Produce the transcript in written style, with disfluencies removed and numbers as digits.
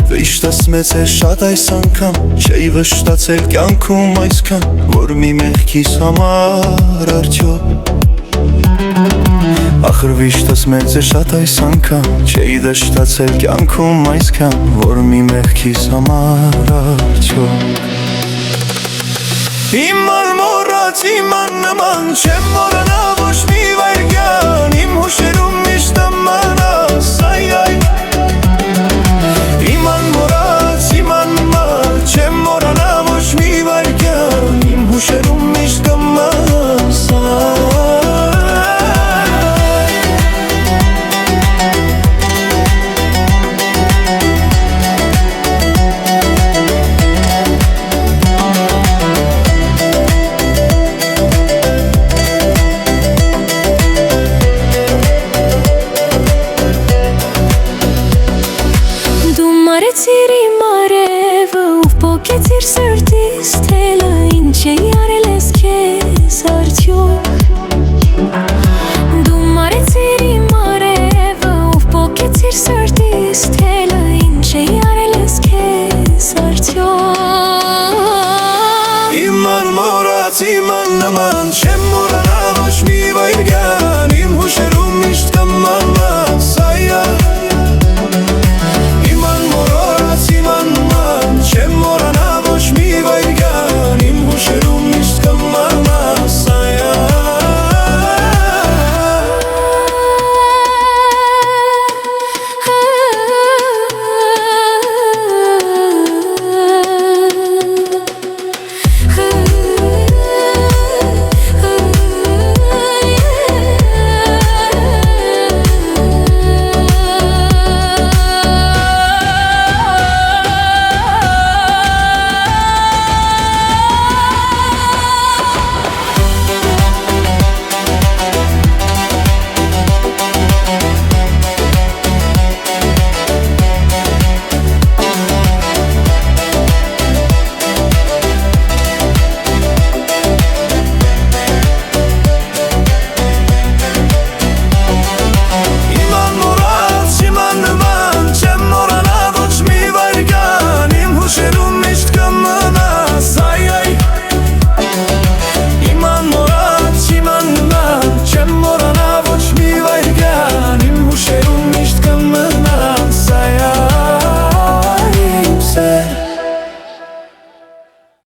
Վիշտս մեծ է շատ այս անգամ, չէի վշտացել կյանքում այսքան, որ մի մեղքիս համար արդյոք Ախր վիշտս մեծ է շատ այս անգամ, չէի վշտացել կյանքում այսքան, որ մի մեղքիս համար արդյոք Իմ արմորած իմ աննման, չեմ մոռանա ոչ մի վայրկյան, իմ հուշերում միշտ մնաս, այ Իմ անմոռաց իմ աննման, չեմ մոռանա ոչ մի վայրկյան, իմ հուշերում միշտ կմնաս, Մարեցիր իմ արևը ու պոկեցիր սրտիս թելը Ինչ էի արել ես քեզ արդյոք Դու մարեցիր իմ արևը ու պոկեցիր սրտիս թելը